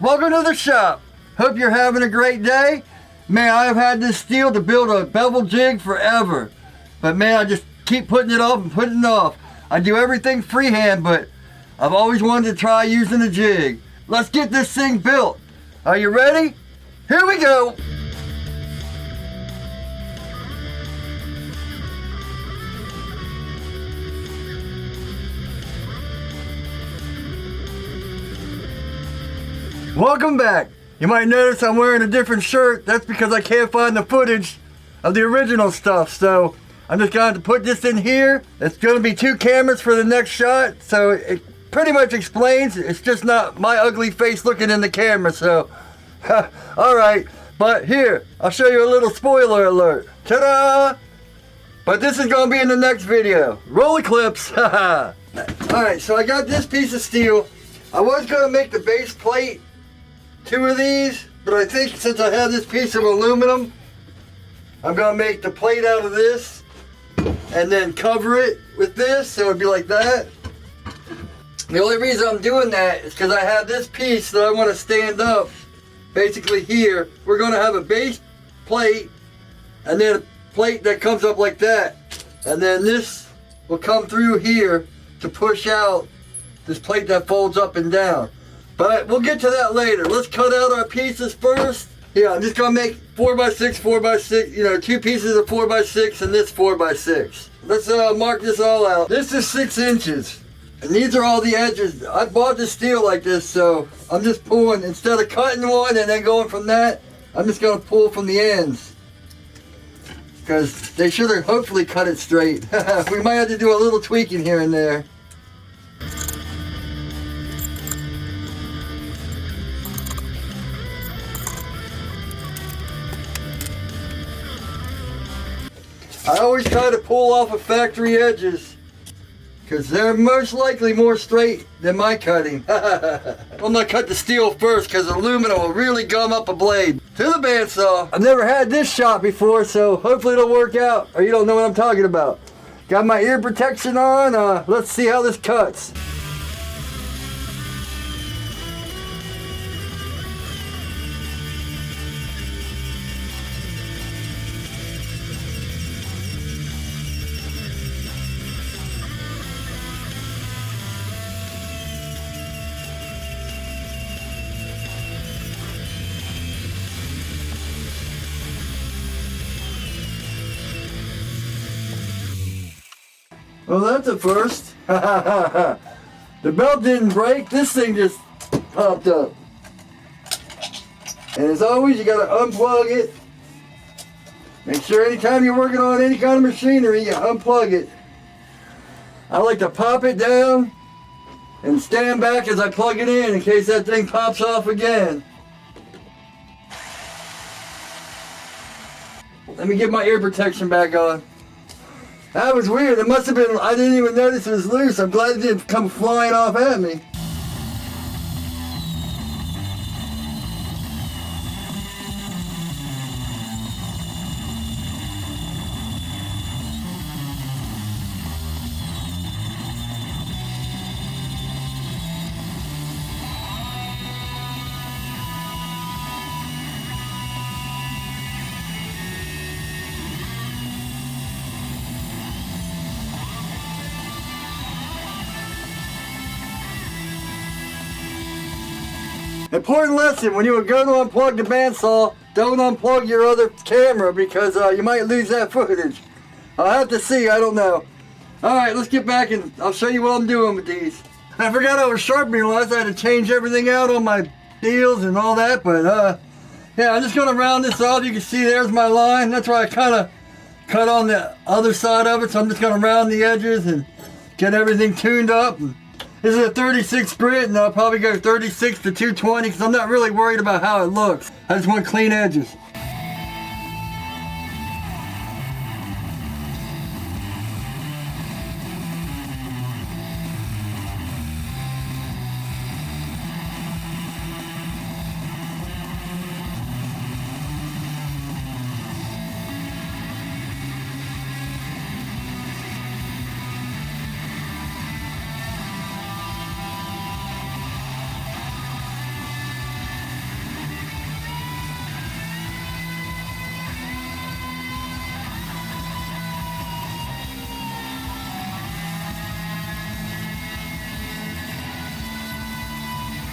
Welcome to the shop. Hope you're having a great day. Man, I've had this steel to build a bevel jig forever. But man, I just keep putting it off and putting it off. I do everything freehand, but I've always wanted to try using a jig. Let's get this thing built. Are you ready? Here we go. Welcome back. You might notice I'm wearing a different shirt. That's because I can't find the footage of the original stuff. So I'm just going to put this in here. It's going to be 2 cameras for the next shot. So it pretty much explains. It's just not my ugly face looking in the camera. So, all right. But here, I'll show you a little spoiler alert. Ta-da! But this is going to be in the next video. Roll the clips. All right, so I got this piece of steel. I was going to make the base plate 2 of these, but I think since I have this piece of aluminum, I'm gonna make the plate out of this and then cover it with this, so it'd be like that. The only reason I'm doing that is because I have this piece that I want to stand up basically here. We're gonna have a base plate and then a plate that comes up like that, and then this will come through here to push out this plate that folds up and down. But we'll get to that later. Let's cut out our pieces first. Yeah, I'm just gonna make 4x6, 4x6, 2 pieces of 4x6 and this 4x6. Let's mark this all out. This is 6 inches. And these are all the edges. I bought the steel like this, so I'm just pulling, instead of cutting one and then going from that, I'm just gonna pull from the ends. Because they should have hopefully cut it straight. We might have to do a little tweaking here and there. I always try to pull off of factory edges because they're most likely more straight than my cutting. I'm gonna cut the steel first because aluminum will really gum up a blade. To the bandsaw. I've never had this shot before, so hopefully it'll work out, or you don't know what I'm talking about. Got my ear protection on. Let's see how this cuts. Well, that's a first. The belt didn't break. This thing just popped up. And as always, you gotta unplug it. Make sure anytime you're working on any kind of machinery, you unplug it. I like to pop it down and stand back as I plug it in case that thing pops off again. Let me get my ear protection back on. That was weird. It must have been, I didn't even notice it was loose. I'm glad it didn't come flying off at me. Important lesson, when you go to unplug the bandsaw, don't unplug your other camera because you might lose that footage. I'll have to see, I don't know. Alright, let's get back and I'll show you what I'm doing with these. I forgot I was sharpening last. I had to change everything out on my deals and all that, but yeah, I'm just going to round this off. You can see there's my line. That's why I kind of cut on the other side of it, so I'm just going to round the edges and get everything tuned up. This is a 36 grit, and I'll probably go 36 to 220 because I'm not really worried about how it looks. I just want clean edges.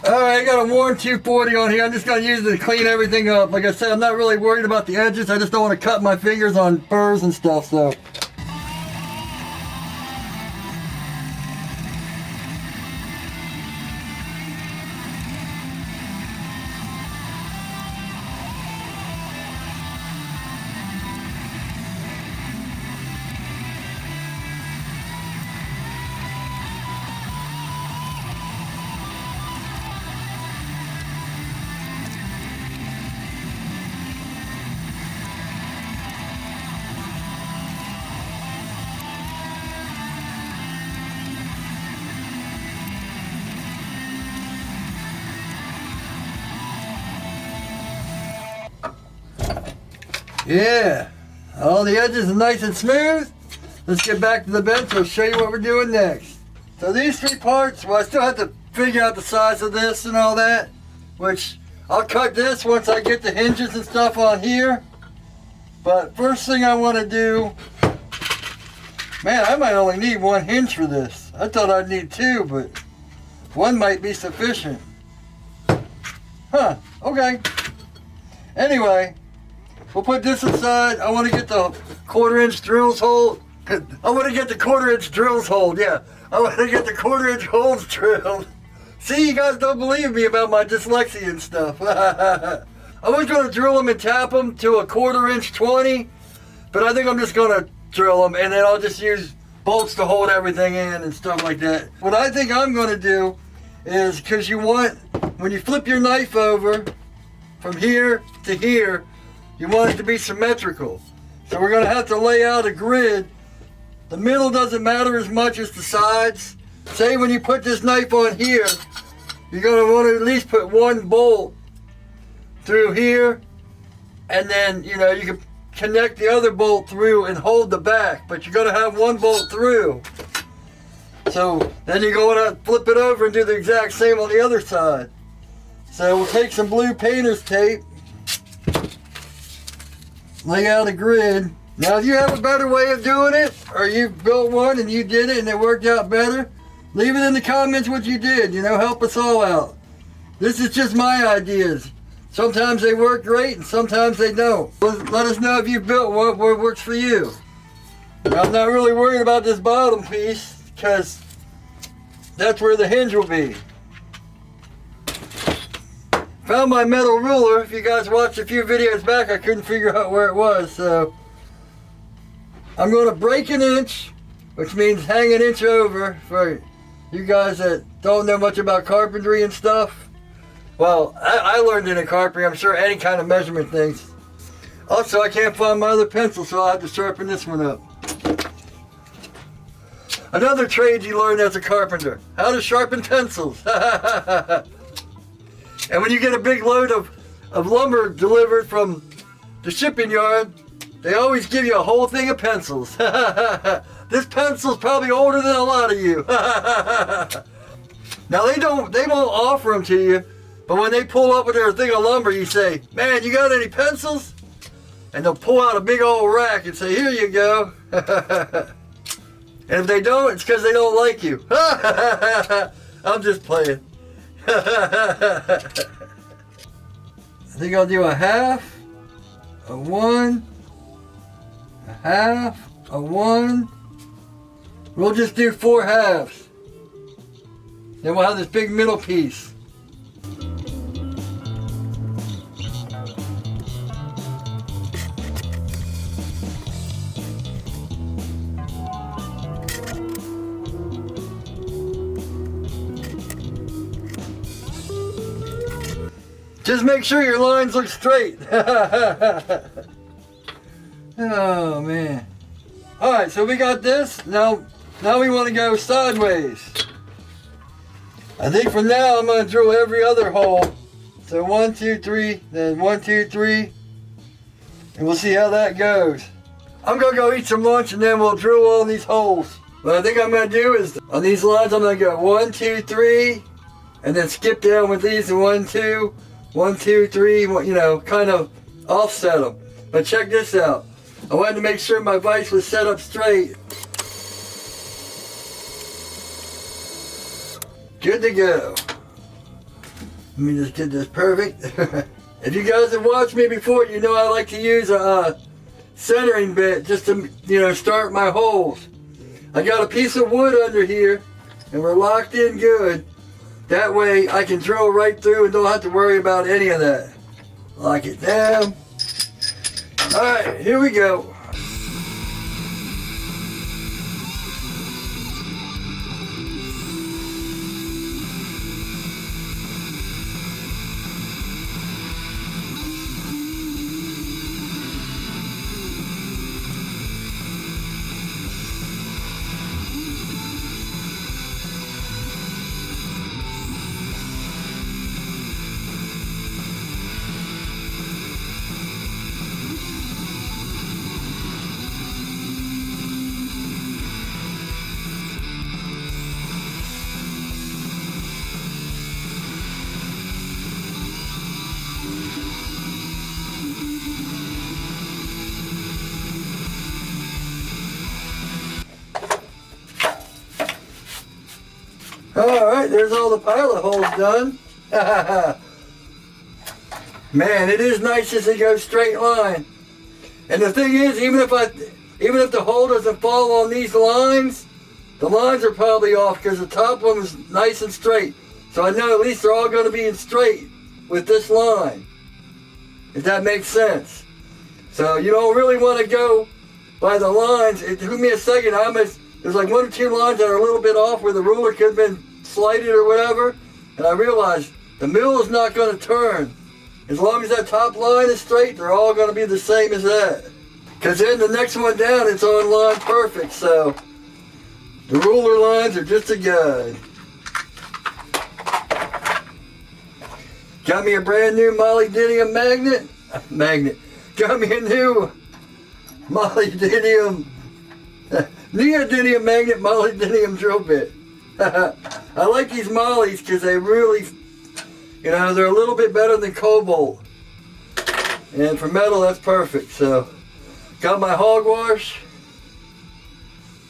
Alright, I got a worn 240 on here. I'm just going to use it to clean everything up. Like I said, I'm not really worried about the edges. I just don't want to cut my fingers on burrs and stuff, so. Yeah, all the edges are nice and smooth. Let's get back to the bench. I'll show you what we're doing next. So these 3 parts, well, I still have to figure out the size of this and all that, which I'll cut this once I get the hinges and stuff on here. But first thing I want to do, man, I might only need 1 hinge for this. I thought I'd need 2, but 1 might be sufficient. Huh, okay. Anyway, we'll put this aside. I want to get the 1/4 inch drills hole. I want to get the 1/4 inch drills hole. Yeah, I want to get the 1/4 inch holes drilled. See, you guys don't believe me about my dyslexia and stuff. I was going to drill them and tap them to a 1/4 inch 20, but I think I'm just going to drill them and then I'll just use bolts to hold everything in and stuff like that. What I think I'm going to do is, because you want, when you flip your knife over from here to here, you want it to be symmetrical. So we're going to have to lay out a grid. The middle doesn't matter as much as the sides. Say when you put this knife on here, you're going to want to at least put 1 bolt through here, and then, you know, you can connect the other bolt through and hold the back, but you're going to have 1 bolt through. So then you're going to flip it over and do the exact same on the other side. So we'll take some blue painter's tape, lay out a grid. Now if you have a better way of doing it, or you've built one and you did it and it worked out better, leave it in the comments what you did, you know, help us all out. This is just my ideas. Sometimes they work great and sometimes they don't. Let us know if you built one, what works for you. Now, I'm not really worried about this bottom piece because that's where the hinge will be. Found my metal ruler. If you guys watched a few videos back, I couldn't figure out where it was, so I'm going to break 1 inch, which means hang 1 inch over for you guys that don't know much about carpentry and stuff. Well, I learned it in carpentry. I'm sure any kind of measurement things. Also, I can't find my other pencil, so I'll have to sharpen this one up. Another trade you learn as a carpenter: how to sharpen pencils. And when you get a big load of lumber delivered from the shipping yard, they always give you a whole thing of pencils. This pencil's probably older than a lot of you. Now they won't offer them to you, but when they pull up with their thing of lumber, you say, "Man, you got any pencils?" And they'll pull out a big old rack and say, "Here you go." And if they don't, it's because they don't like you. I'm just playing. I think I'll do a half, a 1, a half, a 1. We'll just do 4 halves. Then we'll have this big middle piece. Just make sure your lines look straight. Oh man. Alright, so we got this. Now we want to go sideways. I think for now I'm going to drill every other hole. So 1, 2, 3, then 1, 2, 3. And we'll see how that goes. I'm going to go eat some lunch and then we'll drill all these holes. What I think I'm going to do is, on these lines I'm going to go 1, 2, 3. And then skip down with these and 1, 2. 1, 2, 3, you know, kind of offset them. But check this out. I wanted to make sure my vise was set up straight. Good to go. Let me just get this perfect. If you guys have watched me before, you know I like to use a centering bit just to, start my holes. I got a piece of wood under here and we're locked in good. That way I can drill right through and don't have to worry about any of that. Lock it down. Alright, here we go. Alright, there's all the pilot holes done. Man, it is nice just to go straight line. And the thing is, even if the hole doesn't fall on these lines, the lines are probably off because the top one was nice and straight. So I know at least they're all going to be in straight with this line, if that makes sense. So you don't really want to go by the lines. It took me a second. There's like 1 or 2 lines that are a little bit off where the ruler could have been slighted or whatever. And I realized the mill is not going to turn. As long as that top line is straight, they're all going to be the same as that. Because then the next one down, it's on line perfect. So the ruler lines are just a guide. Got me a brand new molybdenum magnet. Got me a new molybdenum neodymium magnet molybdenum drill bit. I like these mollies because they really, they're a little bit better than cobalt. And for metal, that's perfect. So, got my hogwash.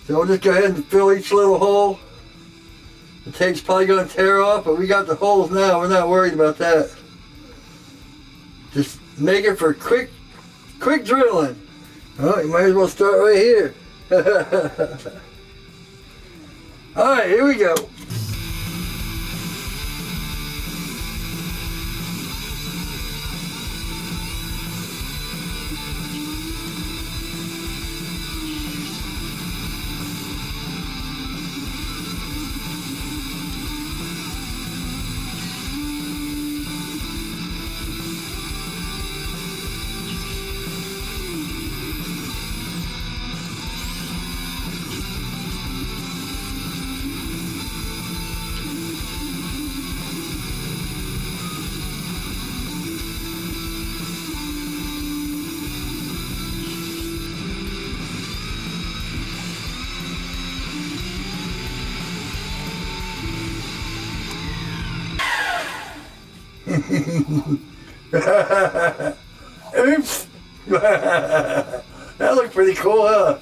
So we'll just go ahead and fill each little hole. The tape's probably going to tear off, but we got the holes now. We're not worried about that. Just make it for quick drilling. Oh, you might as well start right here. Alright, here we go. Oops. That looked pretty cool, huh?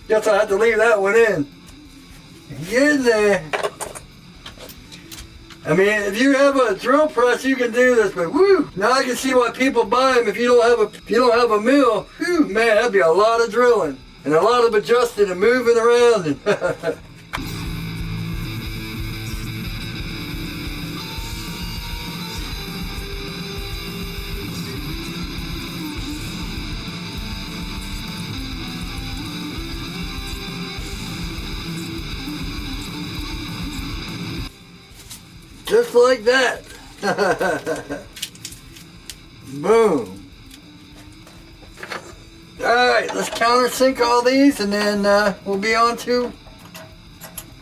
Guess I have to leave that one in. Get in there. I mean, if you have a drill press, you can do this, but woo! Now I can see why people buy them. If you don't have a mill, whew, man, that'd be a lot of drilling and a lot of adjusting and moving around. And just like that. Boom. Alright, let's countersink all these and then we'll be on to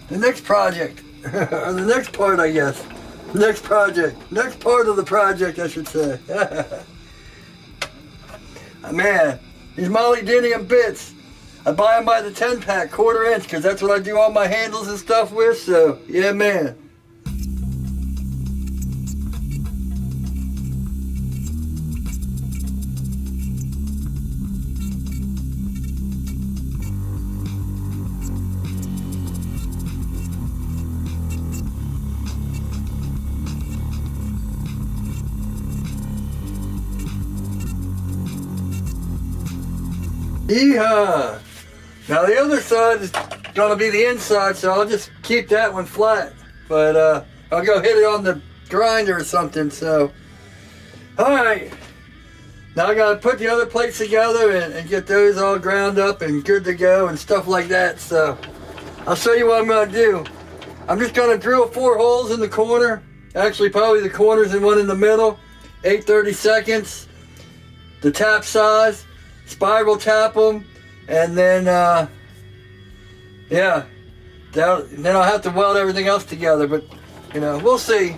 the next project. Or the next part, I guess. Next project. Next part of the project, I should say. Man, these molybdenum bits, I buy them by the 10-pack, 1/4 inch, because that's what I do all my handles and stuff with, so yeah, man. Yeehaw! Now the other side is gonna be the inside, so I'll just keep that one flat. But I'll go hit it on the grinder or something, so. Alright. Now I gotta put the other plates together and get those all ground up and good to go and stuff like that, so. I'll show you what I'm gonna do. I'm just gonna drill 4 holes in the corner. Actually, probably the corners and one in the middle. 8/32, the tap size, spiral tap them, and then, yeah, then I'll have to weld everything else together, but, you know, we'll see.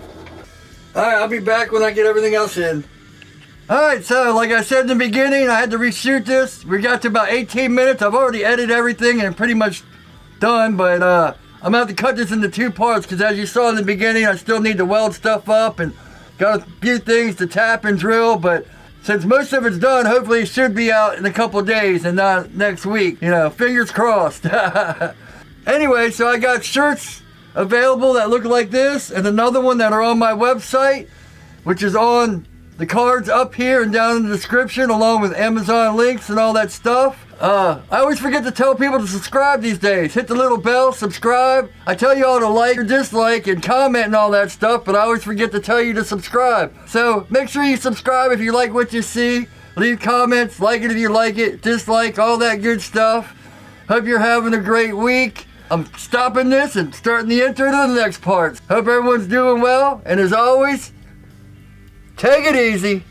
Alright, I'll be back when I get everything else in. Alright, so like I said in the beginning, I had to reshoot this. We got to about 18 minutes. I've already edited everything and pretty much done, but I'm gonna have to cut this into 2 parts because as you saw in the beginning, I still need to weld stuff up and got a few things to tap and drill, but since most of it's done, hopefully it should be out in a couple days and not next week. You know, fingers crossed. Anyway, so I got shirts available that look like this and another one that are on my website, which is on the cards up here and down in the description, along with Amazon links and all that stuff. I always forget to tell people to subscribe these days. Hit the little bell, subscribe. I tell you all to like or dislike and comment and all that stuff, but I always forget to tell you to subscribe. So make sure you subscribe if you like what you see. Leave comments, like it if you like it, dislike, all that good stuff. Hope you're having a great week. I'm stopping this and starting the intro to the next part. Hope everyone's doing well, and as always, take it easy.